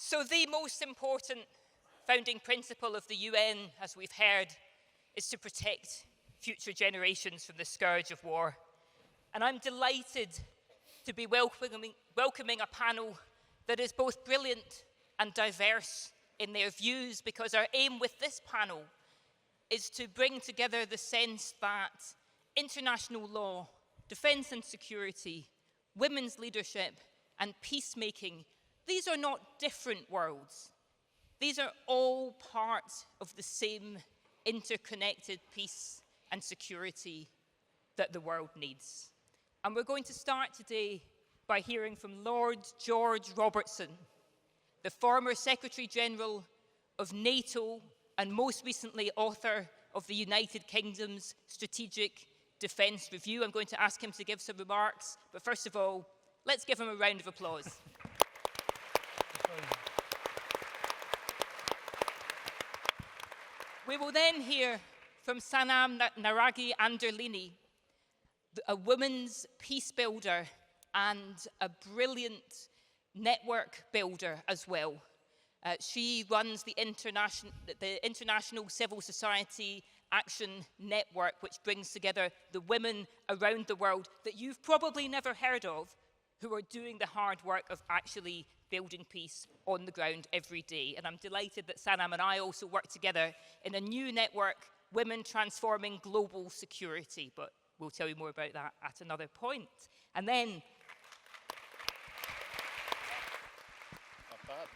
So the most important founding principle of the UN, as we've heard, is to protect future generations from the scourge of war. And I'm delighted to be welcoming a panel that is both brilliant and diverse in their views, because our aim with this panel is to bring together the sense that international law, defense and security, women's leadership, and peacemaking, these are not different worlds. These are all parts of the same interconnected peace and security that the world needs. And we're going to start today by hearing from Lord George Robertson, the former Secretary General of NATO and most recently author of the United Kingdom's Strategic Defence Review. I'm going to ask him to give some remarks, but first of all, let's give him a round of applause. We will then hear from Sanam Anderlini, a women's peace builder and a brilliant network builder as well. She runs the International Civil Society Action Network, which brings together the women around the world that you've probably never heard of, who are doing the hard work of actually building peace on the ground every day. And I'm delighted that Sanam and I also work together in a new network, Women Transforming Global Security, but we'll tell you more about that at another point. And then Not bad.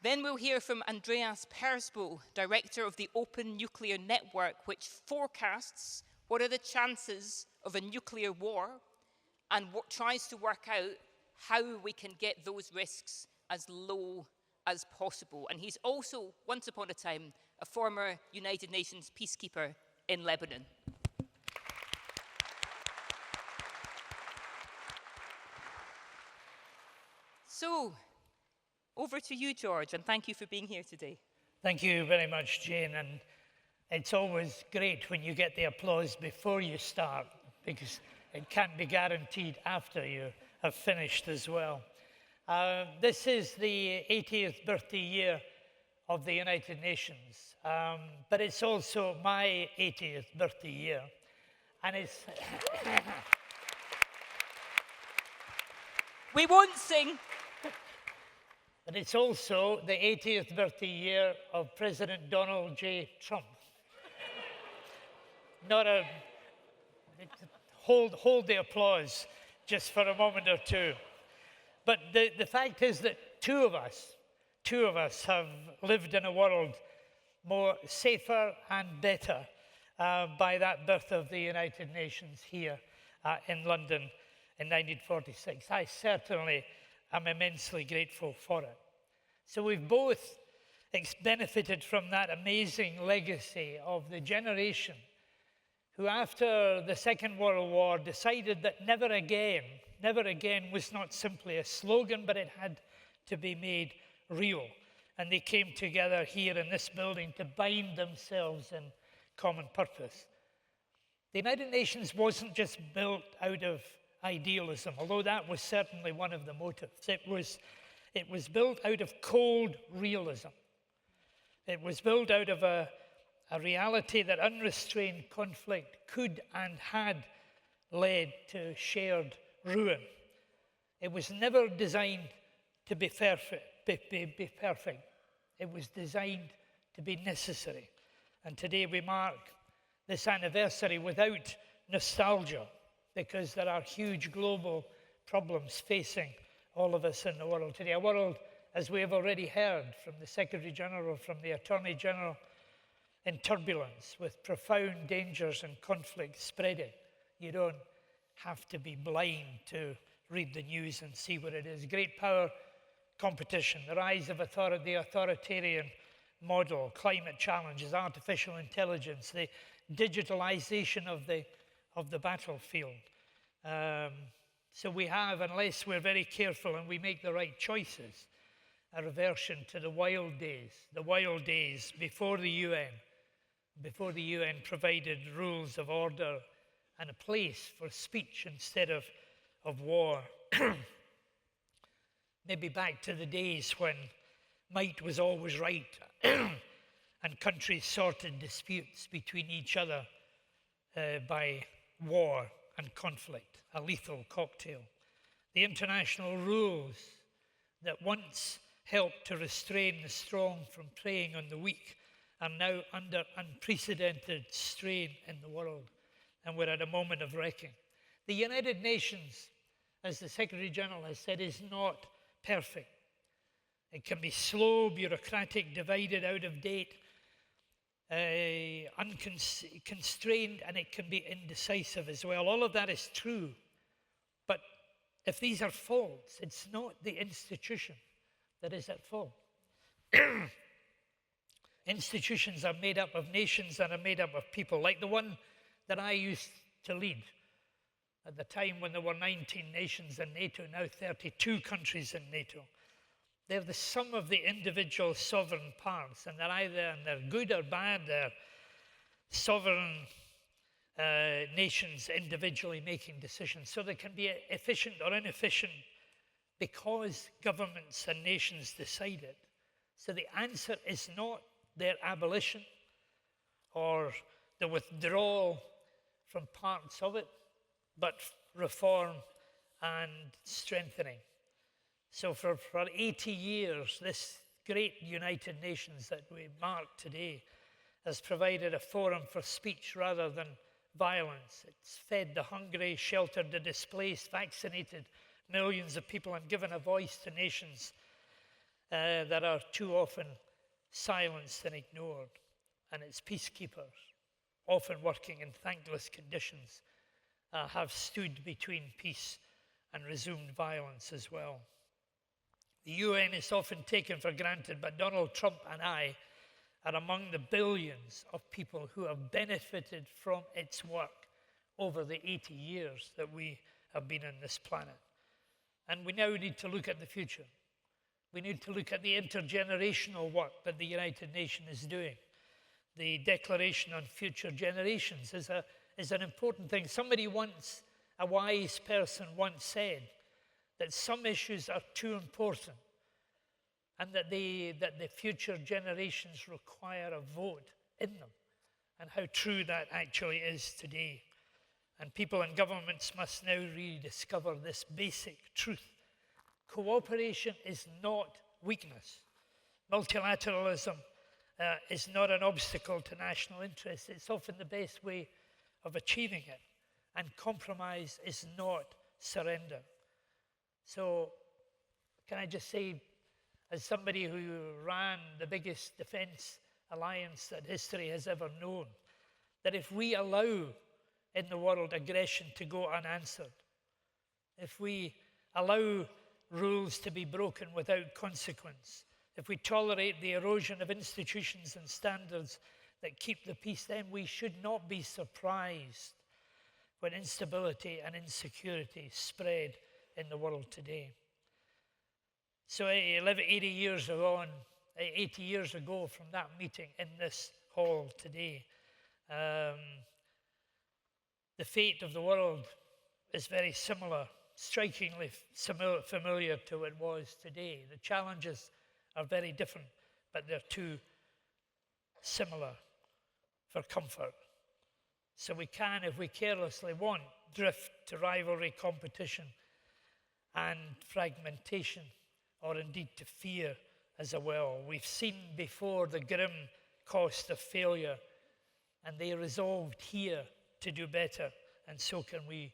Then we'll hear from Andreas Persbo, director of the Open Nuclear Network, which forecasts what are the chances of a nuclear war and what tries to work out how we can get those risks as low as possible. And he's also, once upon a time, a former United Nations peacekeeper in Lebanon. So, over to you, George, and thank you for being here today. Thank you very much, Jane, and it's always great when you get the applause before you start, because it can't be guaranteed after you have finished as well. This is the 80th birthday year of the United Nations, but it's also my 80th birthday year, and it's... We won't sing. But it's also the 80th birthday year of President Donald J. Trump. Not a... Hold the applause just for a moment or two. But the fact is that two of us have lived in a world more safer and better by that birth of the United Nations here in London in 1946. I certainly am immensely grateful for it. So we've both benefited from that amazing legacy of the generation who, after the Second World War, decided that never again was not simply a slogan, but it had to be made real. And they came together here in this building to bind themselves in common purpose. The United Nations wasn't just built out of idealism, although that was certainly one of the motives. It was built out of cold realism. It was built out of a reality that unrestrained conflict could and had led to shared ruin. It was never designed to be perfect. It was designed to be necessary. And today we mark this anniversary without nostalgia, because there are huge global problems facing all of us in the world today. A world, as we have already heard from the Secretary General, from the Attorney General, in turbulence, with profound dangers and conflict spreading. You don't have to be blind to read the news and see what it is. Great power competition, the rise of the authoritarian model, climate challenges, artificial intelligence, the digitalization of the battlefield. So we have, unless we're very careful and we make the right choices, a reversion to the wild days before the UN provided rules of order and a place for speech instead of war. maybe back to the days when might was always right and countries sorted disputes between each other by war and conflict, a lethal cocktail. The international rules that once helped to restrain the strong from preying on the weak are now under unprecedented strain in the world, and we're at a moment of reckoning. The United Nations, as the Secretary General has said, is not perfect. It can be slow, bureaucratic, divided, out of date, unconstrained, and it can be indecisive as well. All of that is true. But if these are faults, it's not the institution that is at fault. Institutions are made up of nations and are made up of people, like the one that I used to lead at the time when there were 19 nations in NATO, now 32 countries in NATO. They're the sum of the individual sovereign parts, and they're good or bad, they're sovereign nations individually making decisions. So they can be efficient or inefficient because governments and nations decide it. So the answer is not their abolition or the withdrawal from parts of it, but reform and strengthening. So for 80 years, this great United Nations that we mark today has provided a forum for speech rather than violence. It's fed the hungry, sheltered the displaced, vaccinated millions of people, and given a voice to nations that are too often silenced and ignored. And its peacekeepers, often working in thankless conditions, have stood between peace and resumed violence as well. The UN is often taken for granted, but Donald Trump and I are among the billions of people who have benefited from its work over the 80 years that we have been on this planet. And we now need to look at the future. We need to look at the intergenerational work that the United Nations is doing. The Declaration on Future Generations is an important thing. Somebody once, a wise person once said that some issues are too important and that the future generations require a vote in them, and how true that actually is today. And people and governments must now rediscover this basic truth. Cooperation is not weakness. Multilateralism is not an obstacle to national interests. It's often the best way of achieving it. And compromise is not surrender. So, can I just say, as somebody who ran the biggest defense alliance that history has ever known, that if we allow in the world aggression to go unanswered, if we allow rules to be broken without consequence, if we tolerate the erosion of institutions and standards that keep the peace, then we should not be surprised when instability and insecurity spread in the world today. So 80 years ago from that meeting in this hall today, the fate of the world is very similar, strikingly familiar to what it was today. The challenges are very different, but they're too similar for comfort. So we can, if we carelessly want, drift to rivalry, competition, and fragmentation, or indeed to fear as well. We've seen before the grim cost of failure, and they resolved here to do better, and so can we.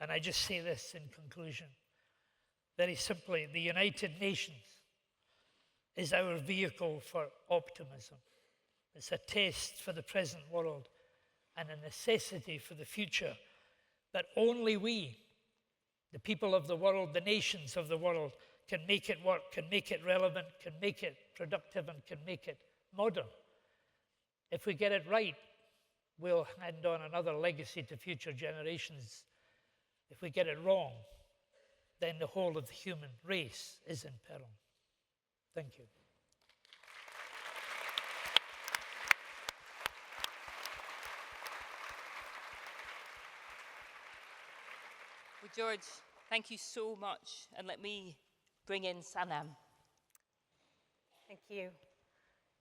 And I just say this in conclusion. Very simply, the United Nations is our vehicle for optimism. It's a test for the present world and a necessity for the future. But only we, the people of the world, the nations of the world, can make it work, can make it relevant, can make it productive, and can make it modern. If we get it right, we'll hand on another legacy to future generations. If we get it wrong, then the whole of the human race is in peril. Thank you. Well, George, thank you so much. And let me bring in Sanam. Thank you.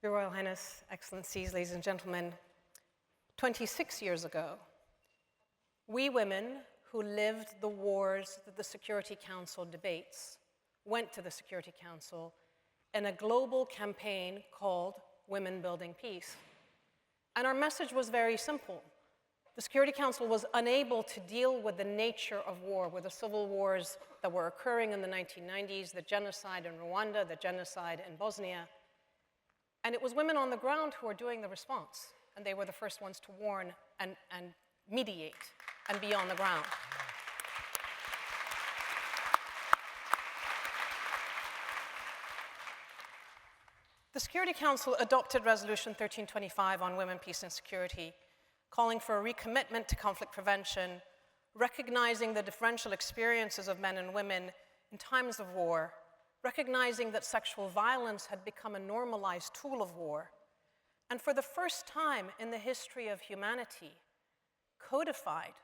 Your Royal Highness, Excellencies, ladies and gentlemen, 26 years ago, we women who lived the wars that the Security Council debates went to the Security Council in a global campaign called Women Building Peace. And our message was very simple. The Security Council was unable to deal with the nature of war, with the civil wars that were occurring in the 1990s, the genocide in Rwanda, the genocide in Bosnia. And it was women on the ground who were doing the response. And they were the first ones to warn and mediate and be on the ground. The Security Council adopted Resolution 1325 on women, peace, and security, calling for a recommitment to conflict prevention, recognizing the differential experiences of men and women in times of war, recognizing that sexual violence had become a normalized tool of war, and for the first time in the history of humanity, codified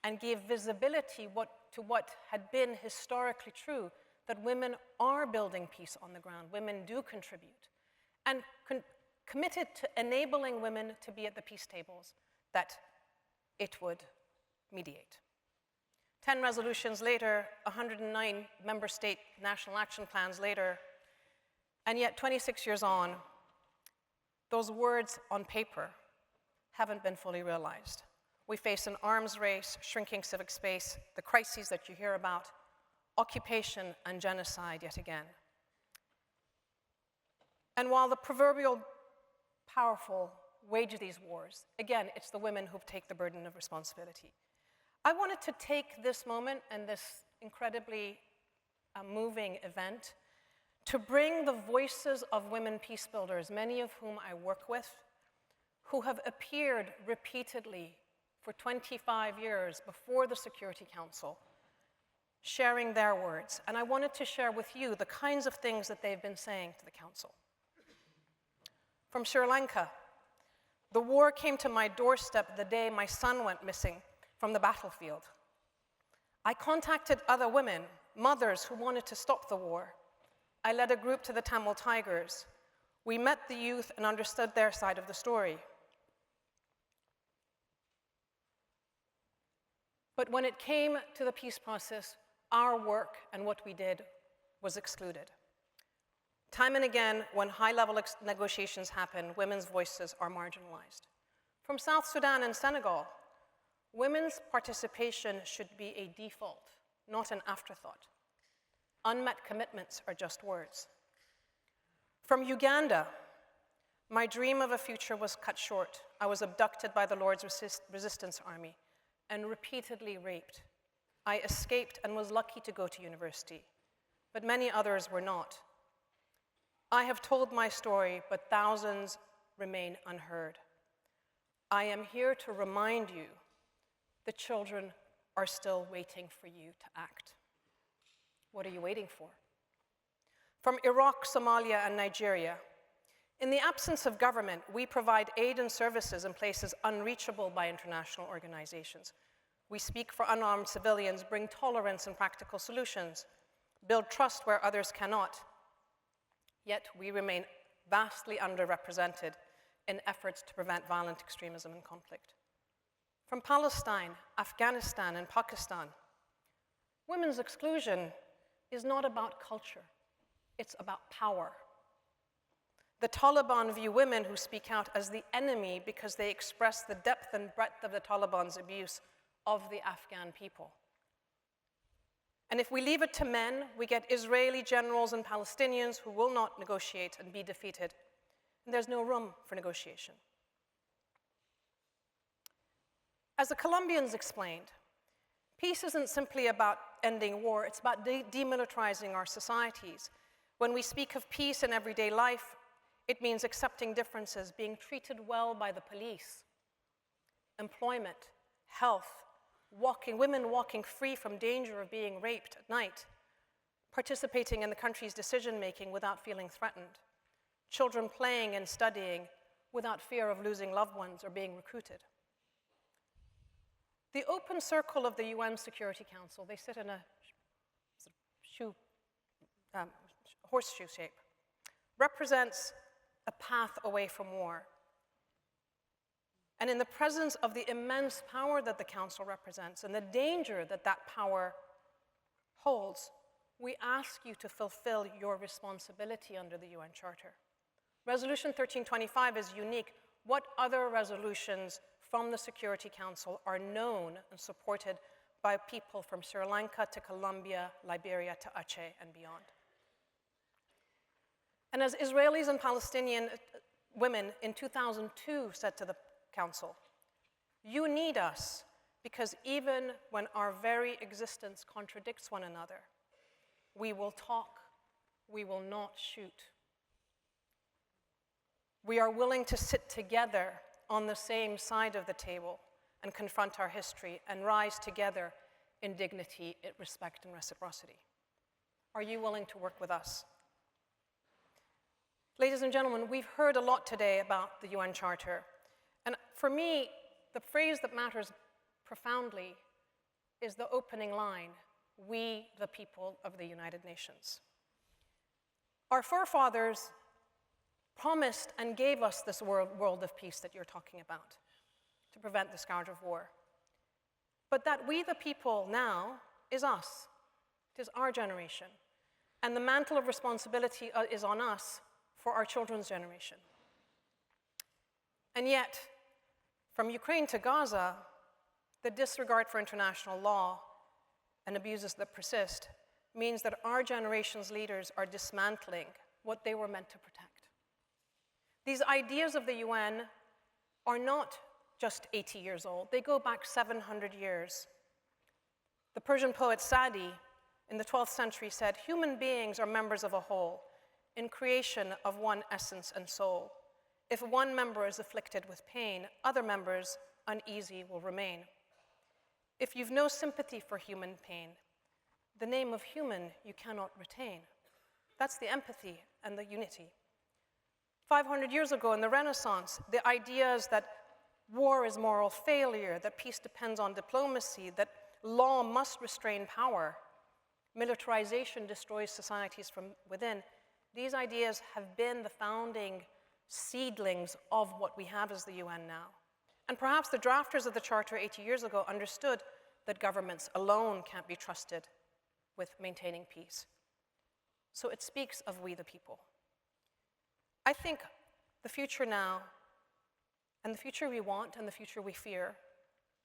and gave visibility to what had been historically true, that women are building peace on the ground, women do contribute, and committed to enabling women to be at the peace tables that it would mediate. 10 resolutions later, 109 member state national action plans later, and yet 26 years on, those words on paper haven't been fully realized. We face an arms race, shrinking civic space, the crises that you hear about, occupation and genocide yet again. And while the proverbial powerful wage these wars, again, it's the women who take the burden of responsibility. I wanted to take this moment and this incredibly moving event to bring the voices of women peace builders, many of whom I work with, who have appeared repeatedly for 25 years before the Security Council, sharing their words. And I wanted to share with you the kinds of things that they've been saying to the Council. From Sri Lanka, the war came to my doorstep the day my son went missing from the battlefield. I contacted other women, mothers who wanted to stop the war. I led a group to the Tamil Tigers. We met the youth and understood their side of the story. But when it came to the peace process, our work and what we did was excluded. Time and again, when high-level negotiations happen, women's voices are marginalized. From South Sudan and Senegal, women's participation should be a default, not an afterthought. Unmet commitments are just words. From Uganda, my dream of a future was cut short. I was abducted by the Lord's Resistance Army and repeatedly raped. I escaped and was lucky to go to university, but many others were not. I have told my story, but thousands remain unheard. I am here to remind you the children are still waiting for you to act. What are you waiting for? From Iraq, Somalia, and Nigeria, in the absence of government, we provide aid and services in places unreachable by international organizations. We speak for unarmed civilians, bring tolerance and practical solutions, build trust where others cannot. Yet we remain vastly underrepresented in efforts to prevent violent extremism and conflict. From Palestine, Afghanistan, and Pakistan, women's exclusion is not about culture, it's about power. The Taliban view women who speak out as the enemy because they express the depth and breadth of the Taliban's abuse of the Afghan people. And if we leave it to men, we get Israeli generals and Palestinians who will not negotiate and be defeated. And there's no room for negotiation. As the Colombians explained, peace isn't simply about ending war, it's about demilitarizing our societies. When we speak of peace in everyday life, it means accepting differences, being treated well by the police, employment, health, women walking free from danger of being raped at night, participating in the country's decision-making without feeling threatened, children playing and studying without fear of losing loved ones or being recruited. The open circle of the UN Security Council, they sit in a shoe horseshoe shape, represents a path away from war. And in the presence of the immense power that the Council represents and the danger that that power holds, we ask you to fulfill your responsibility under the UN Charter. Resolution 1325 is unique. What other resolutions from the Security Council are known and supported by people from Sri Lanka to Colombia, Liberia to Aceh and beyond? And as Israelis and Palestinian women in 2002 said to the Council, you need us because even when our very existence contradicts one another, we will talk, we will not shoot. We are willing to sit together on the same side of the table and confront our history and rise together in dignity, respect, and reciprocity. Are you willing to work with us? Ladies and gentlemen, we've heard a lot today about the UN Charter. And for me, the phrase that matters profoundly is the opening line, we the people of the United Nations. Our forefathers promised and gave us this world of peace that you're talking about to prevent the scourge of war. But that we the people now is us. It is our generation. And the mantle of responsibility is on us for our children's generation. And yet, from Ukraine to Gaza, the disregard for international law and abuses that persist means that our generation's leaders are dismantling what they were meant to protect. These ideas of the UN are not just 80 years old. They go back 700 years. The Persian poet Sadi in the 12th century said, human beings are members of a whole, in creation of one essence and soul. If one member is afflicted with pain, other members uneasy will remain. If you've no sympathy for human pain, the name of human you cannot retain. That's the empathy and the unity. 500 years ago in the Renaissance, the ideas that war is moral failure, that peace depends on diplomacy, that law must restrain power, militarization destroys societies from within, these ideas have been the founding seedlings of what we have as the UN now. And perhaps the drafters of the Charter 80 years ago understood that governments alone can't be trusted with maintaining peace. So it speaks of we the people. I think the future now, and the future we want and the future we fear,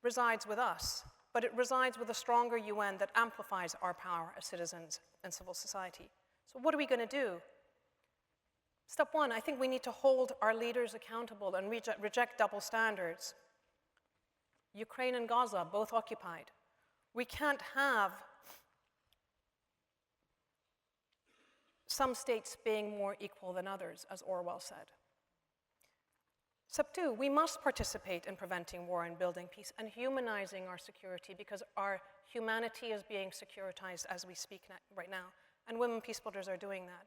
resides with us, but it resides with a stronger UN that amplifies our power as citizens and civil society. So what are we going to do? Step one, I think we need to hold our leaders accountable and reject double standards. Ukraine and Gaza, both occupied. We can't have some states being more equal than others, as Orwell said. Step two, we must participate in preventing war and building peace and humanizing our security, because our humanity is being securitized as we speak right now, and women peace builders are doing that.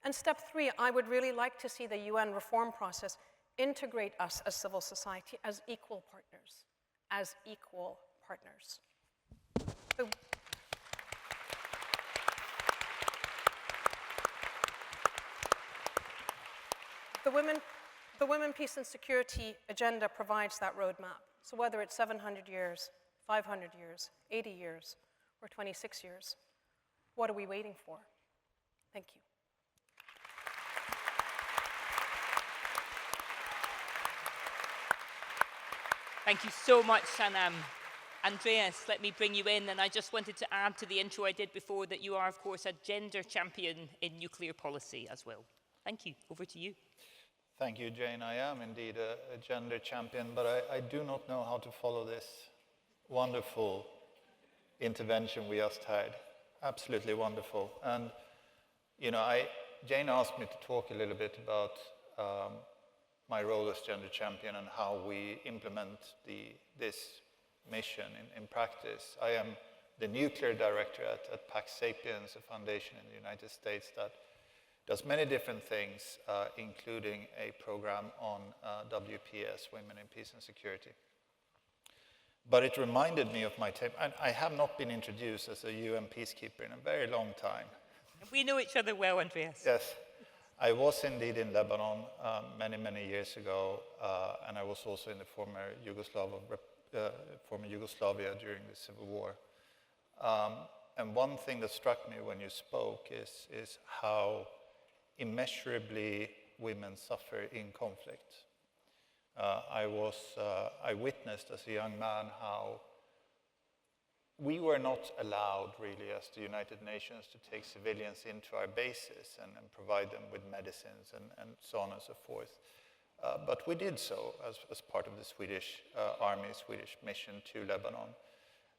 And step three, I would really like to see the UN reform process integrate us as civil society as equal partners, as equal partners. The Women, Peace and Security agenda provides that roadmap. So whether it's 700 years, 500 years, 80 years, or 26 years, what are we waiting for? Thank you. Thank you so much, Sanam. Andreas, let me bring you in, and I just wanted to add to the intro I did before that you are, of course, a gender champion in nuclear policy as well. Thank you. Over to you. Thank you, Jane. I am indeed a gender champion, but I do not know how to follow this wonderful intervention we just had. Absolutely wonderful. And, you know, Jane asked me to talk a little bit about my role as gender champion and how we implement this mission in practice. I am the nuclear director at Pax Sapiens, a foundation in the United States that does many different things, including a program on WPS, Women in Peace and Security. But it reminded me of my time, and I have not been introduced as a UN peacekeeper in a very long time. We know each other well, Andreas. Yes. I was indeed in Lebanon many, many years ago, and I was also in the former Yugoslavia during the Civil War. And one thing that struck me when you spoke is how immeasurably women suffer in conflict. I witnessed as a young man how we were not allowed really as the United Nations to take civilians into our bases and provide them with medicines and so on and so forth. But we did so as part of the Swedish army, Swedish mission to Lebanon.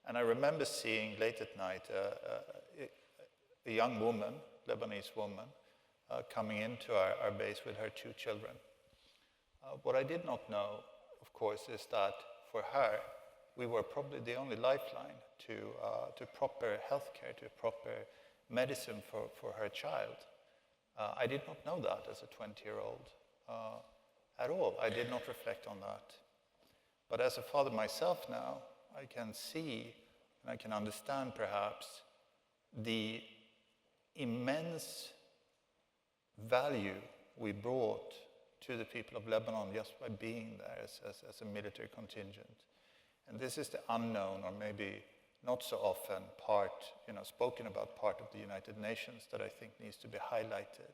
And I remember seeing late at night a young woman, Lebanese woman, coming into our base with her 2 children. What I did not know, of course, is that for her, we were probably the only lifeline to proper healthcare, to proper medicine for her child. I did not know that as a 20-year-old at all. I did not reflect on that. But as a father myself now, I can see and I can understand perhaps the immense value we brought to the people of Lebanon just by being there as a military contingent. And this is the unknown, or maybe not so often spoken about part of the United Nations that I think needs to be highlighted.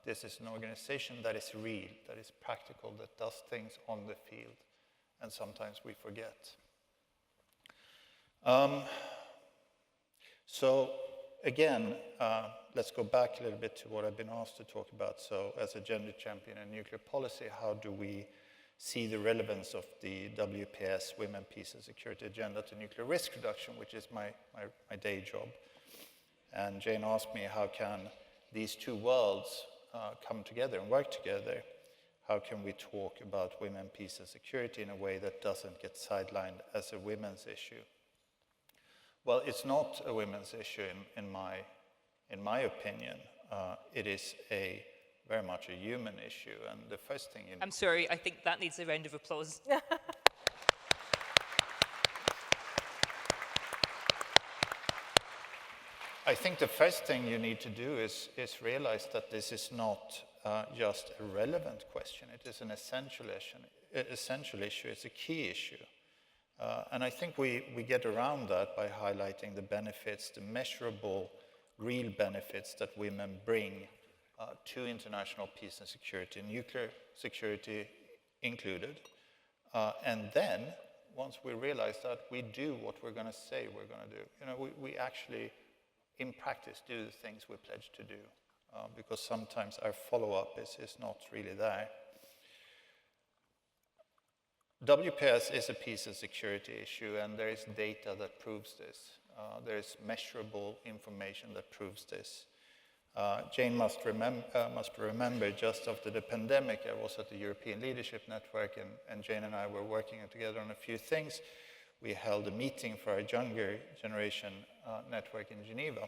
This is an organization that is real, that is practical, that does things on the field, and sometimes we forget. So again, let's go back a little bit to what I've been asked to talk about. So as a gender champion in nuclear policy, how do we see the relevance of the WPS, Women, Peace and Security Agenda to nuclear risk reduction, which is my day job. And Jane asked me, how can these two worlds come together and work together? How can we talk about women, peace and security in a way that doesn't get sidelined as a women's issue? Well, it's not a women's issue in my opinion. It is very much a human issue, and the first thing I'm sorry, I think that needs a round of applause. I think the first thing you need to do is realize that this is not just a relevant question. It is an essential issue. It's a key issue. And I think we get around that by highlighting the benefits, the measurable, real benefits that women bring to international peace and security, nuclear security included. And then, once we realize that, we do what we're going to say we're going to do. We actually, in practice, do the things we pledge to do, because sometimes our follow-up is not really there. WPS is a peace and security issue, and there is data that proves this. There is measurable information that proves this. Jane must remember just after the pandemic, I was at the European Leadership Network, and Jane and I were working together on a few things. We held a meeting for our younger generation network in Geneva,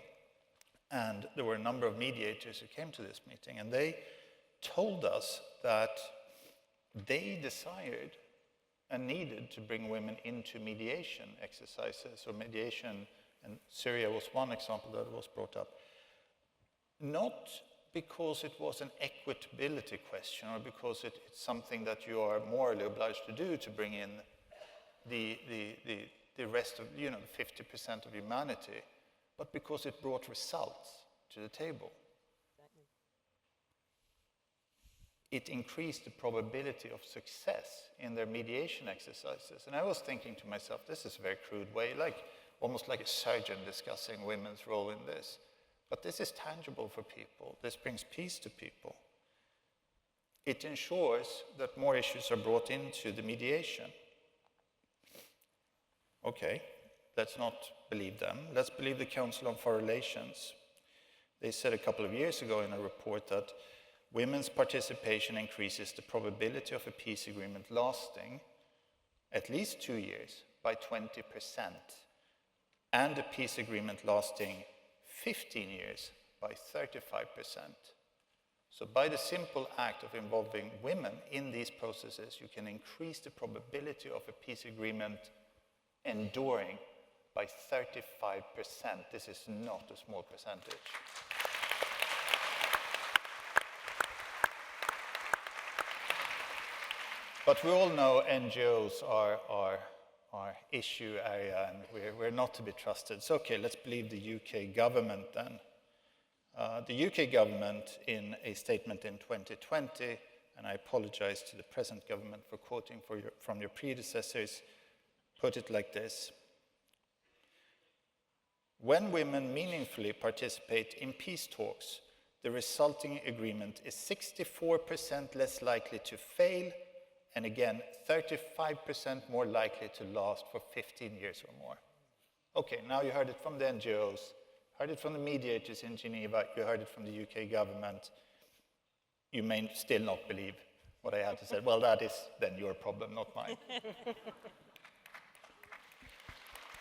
and there were a number of mediators who came to this meeting, and they told us that they desired and needed to bring women into mediation exercises, or mediation, and Syria was one example that was brought up. Not because it was an equitability question, or because it's something that you are morally obliged to do to bring in the rest of, 50% of humanity, but because it brought results to the table. It increased the probability of success in their mediation exercises. And I was thinking to myself, this is a very crude way, almost like a surgeon discussing women's role in this. But this is tangible for people. This brings peace to people. It ensures that more issues are brought into the mediation. Okay, let's not believe them. Let's believe the Council on Foreign Relations. They said a couple of years ago in a report that women's participation increases the probability of a peace agreement lasting at least 2 years by 20%, and a peace agreement lasting 15 years by 35%. So by the simple act of involving women in these processes, you can increase the probability of a peace agreement enduring by 35%. This is not a small percentage. But we all know NGOs are our issue area, and we're not to be trusted. So, okay, let's believe the UK government then. The UK government, in a statement in 2020, and I apologize to the present government for quoting from your predecessors, put it like this: when women meaningfully participate in peace talks, the resulting agreement is 64% less likely to fail, and again, 35% more likely to last for 15 years or more. Okay, now you heard it from the NGOs, heard it from the mediators in Geneva, you heard it from the UK government. You may still not believe what I had to say. Well, that is then your problem, not mine.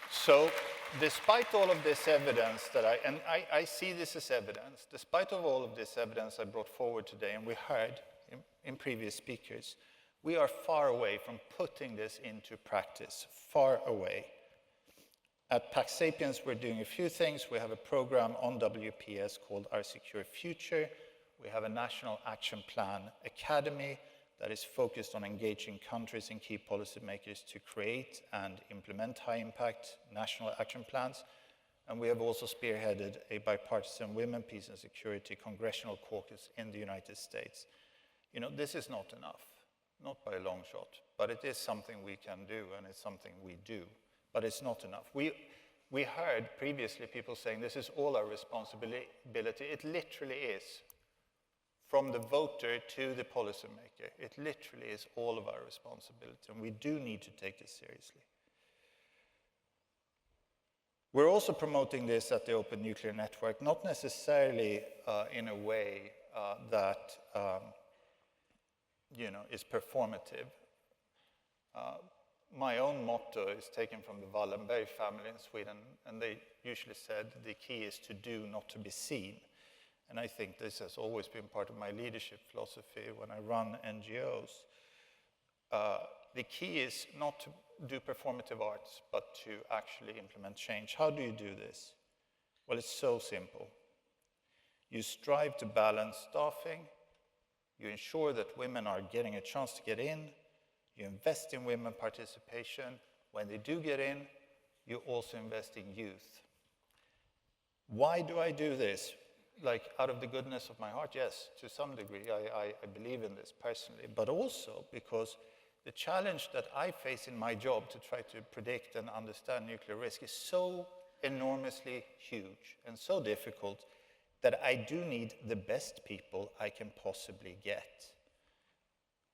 So, despite all of this evidence that I see this as evidence, despite of all of this evidence I brought forward today, and we heard in previous speakers, we are far away from putting this into practice, far away. At Pax Sapiens, we're doing a few things. We have a program on WPS called Our Secure Future. We have a National Action Plan Academy that is focused on engaging countries and key policymakers to create and implement high-impact national action plans. And we have also spearheaded a bipartisan Women, Peace and Security Congressional Caucus in the United States. You know, this is not enough, not by a long shot, but it is something we can do, and it's something we do, but it's not enough. We heard previously people saying this is all our responsibility. It literally is. From the voter to the policymaker, it literally is all of our responsibility, and we do need to take this seriously. We're also promoting this at the Open Nuclear Network, not necessarily in a way that is performative. My own motto is taken from the Wallenberg family in Sweden, and they usually said the key is to do, not to be seen. And I think this has always been part of my leadership philosophy when I run NGOs. The key is not to do performative arts, but to actually implement change. How do you do this? Well, it's so simple. You strive to balance staffing, you ensure that women are getting a chance to get in, you invest in women participation. When they do get in, you also invest in youth. Why do I do this? Like, out of the goodness of my heart, yes, to some degree, I believe in this personally, but also because the challenge that I face in my job to try to predict and understand nuclear risk is so enormously huge and so difficult that I do need the best people I can possibly get.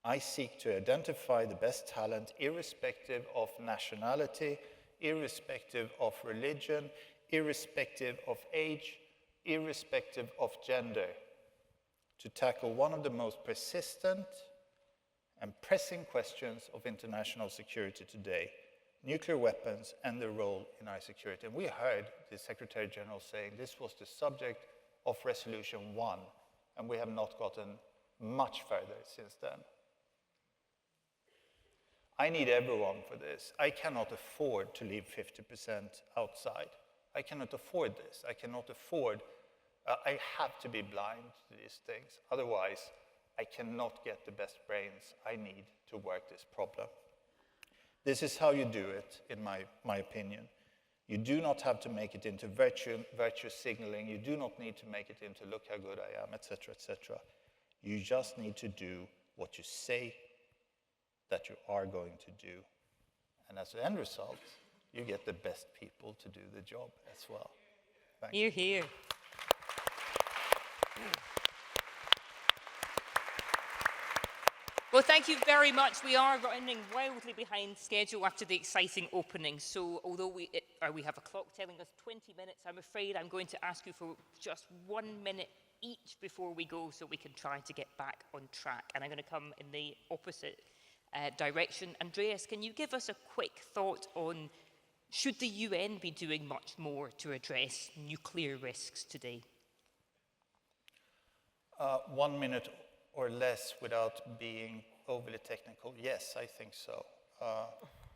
I seek to identify the best talent, irrespective of nationality, irrespective of religion, irrespective of age, irrespective of gender, to tackle one of the most persistent and pressing questions of international security today, nuclear weapons and their role in our security. And we heard the Secretary General saying this was the subject of Resolution 1, and we have not gotten much further since then. I need everyone for this. I cannot afford to leave 50% outside. I cannot afford this. I cannot afford, I have to be blind to these things. Otherwise, I cannot get the best brains I need to work this problem. This is how you do it, in my opinion. You do not have to make it into virtue signaling. You do not need to make it into look how good I am, etc., etc. You just need to do what you say that you are going to do. And as an end result, you get the best people to do the job as well. Thank you. Hear. Well, thank you very much. We are running wildly behind schedule after the exciting opening. So although we have a clock telling us 20 minutes, I'm afraid I'm going to ask you for just 1 minute each before we go so we can try to get back on track. And I'm going to come in the opposite direction. Andreas, can you give us a quick thought on should the UN be doing much more to address nuclear risks today? 1 minute or less without being overly technical. Yes, I think so.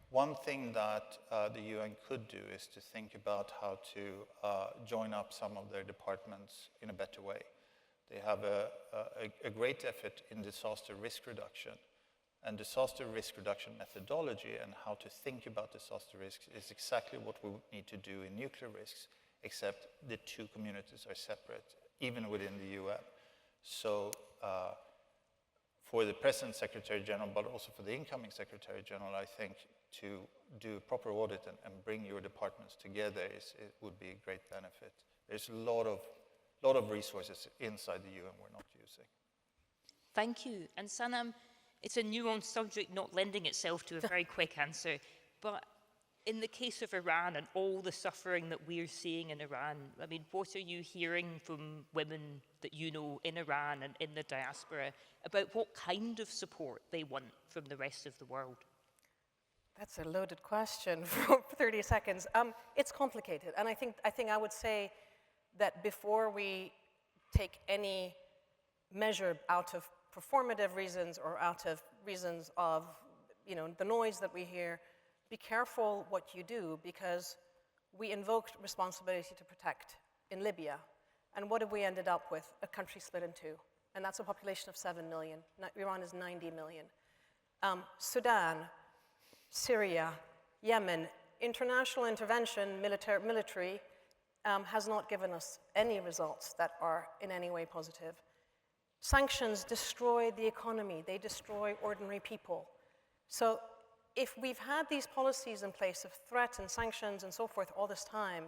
One thing that the UN could do is to think about how to join up some of their departments in a better way. They have a great effort in disaster risk reduction. And disaster risk reduction methodology and how to think about disaster risks is exactly what we need to do in nuclear risks, except the two communities are separate, even within the UN. So for the present Secretary General, but also for the incoming Secretary General, I think to do a proper audit and bring your departments together it would be a great benefit. There's a lot of resources inside the UN we're not using. Thank you. And Sanam, it's a nuanced subject not lending itself to a very quick answer, but in the case of Iran and all the suffering that we're seeing in Iran, I mean, what are you hearing from women that you know in Iran and in the diaspora about what kind of support they want from the rest of the world? That's a loaded question for 30 seconds. It's complicated, and I think I would say that before we take any measure out of performative reasons or out of reasons of, the noise that we hear, be careful what you do, because we invoked responsibility to protect in Libya. And what have we ended up with? A country split in two. And that's a population of 7 million. Iran is 90 million. Sudan, Syria, Yemen, international intervention, military, has not given us any results that are in any way positive. Sanctions destroy the economy. They destroy ordinary people. So if we've had these policies in place of threats and sanctions and so forth all this time,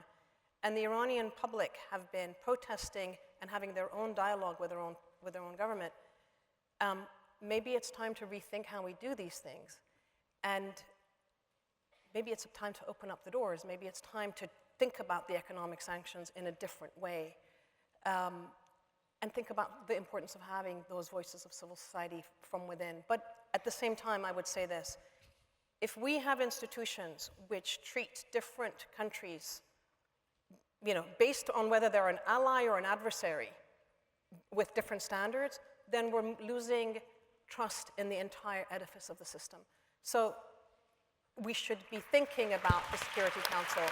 and the Iranian public have been protesting and having their own dialogue with their own government, maybe it's time to rethink how we do these things. And maybe it's time to open up the doors. Maybe it's time to think about the economic sanctions in a different way. And think about the importance of having those voices of civil society from within. But at the same time, I would say this. If we have institutions which treat different countries, based on whether they're an ally or an adversary with different standards, then we're losing trust in the entire edifice of the system. So we should be thinking about the Security Council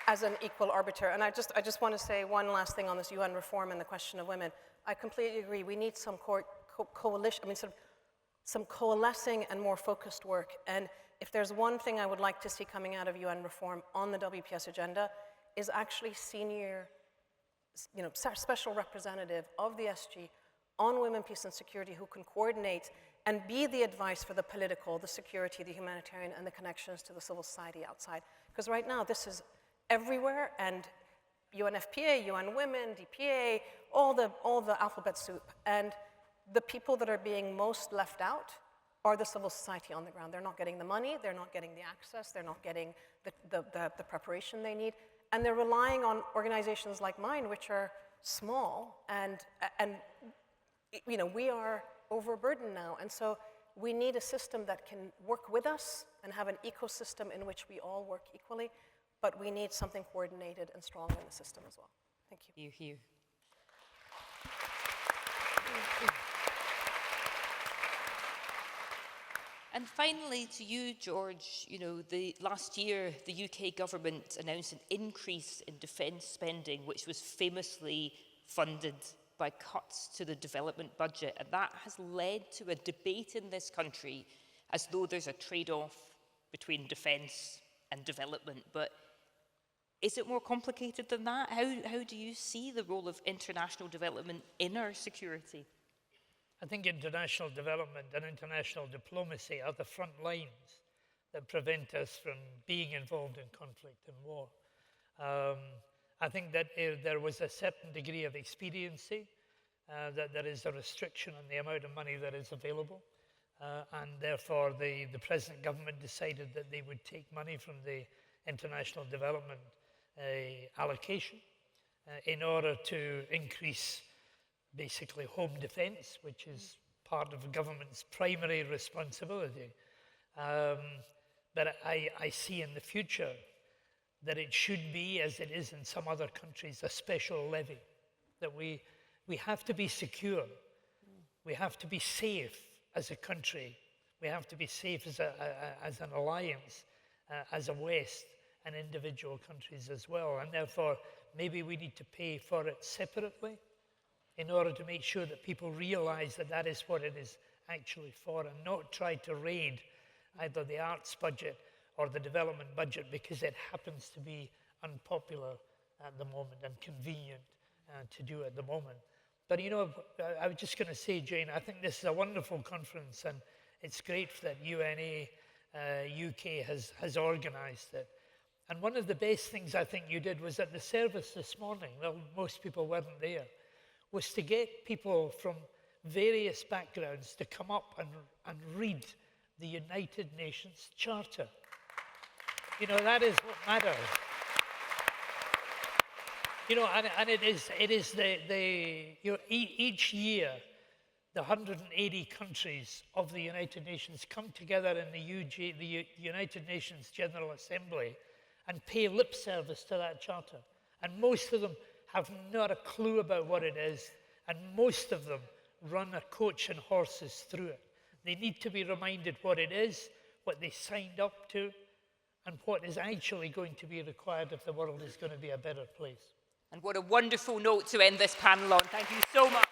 as an equal arbiter. And I just want to say one last thing on this UN reform and the question of women. I completely agree. We need some coalition, some coalescing and more focused work. And if there's one thing I would like to see coming out of UN reform on the WPS agenda, is actually senior, special representative of the SG on women, peace, and security who can coordinate and be the advice for the political, the security, the humanitarian, and the connections to the civil society outside. Because right now, this is everywhere, and UNFPA, UN Women, DPA, all the alphabet soup. And the people that are being most left out are the civil society on the ground. They're not getting the money, they're not getting the access, they're not getting the preparation they need, and they're relying on organizations like mine, which are small, and we are overburdened now. And so we need a system that can work with us and have an ecosystem in which we all work equally. But we need something coordinated and strong in the system as well. Thank you. Hear. And finally, to you, George, last year, the UK government announced an increase in defence spending, which was famously funded by cuts to the development budget. And that has led to a debate in this country as though there's a trade-off between defence and development. But is it more complicated than that? How do you see the role of international development in our security? I think international development and international diplomacy are the front lines that prevent us from being involved in conflict and war. I think that there was a certain degree of expediency, that there is a restriction on the amount of money that is available, and therefore the present government decided that they would take money from the international development allocation in order to increase basically home defense, which is part of the government's primary responsibility. But I see in the future that it should be, as it is in some other countries, a special levy, that we have to be secure, we have to be safe as a country. We have to be safe as an alliance, as a West, and individual countries as well. And therefore, maybe we need to pay for it separately in order to make sure that people realize that that is what it is actually for, and not try to raid either the arts budget or the development budget because it happens to be unpopular at the moment and convenient to do at the moment. But you know, I was just going to say, Jane, I think this is a wonderful conference, and it's great that UNA UK has organised it. And one of the best things I think you did was at the service this morning, well, most people weren't there, was to get people from various backgrounds to come up and read the United Nations Charter. You know, that is what matters. You know, and it is you know, each year, the 180 countries of the United Nations come together in the United Nations General Assembly and pay lip service to that charter. And most of them have not a clue about what it is, and most of them run a coach and horses through it. They need to be reminded what it is, what they signed up to, and what is actually going to be required if the world is going to be a better place. And what a wonderful note to end this panel on. Thank you so much.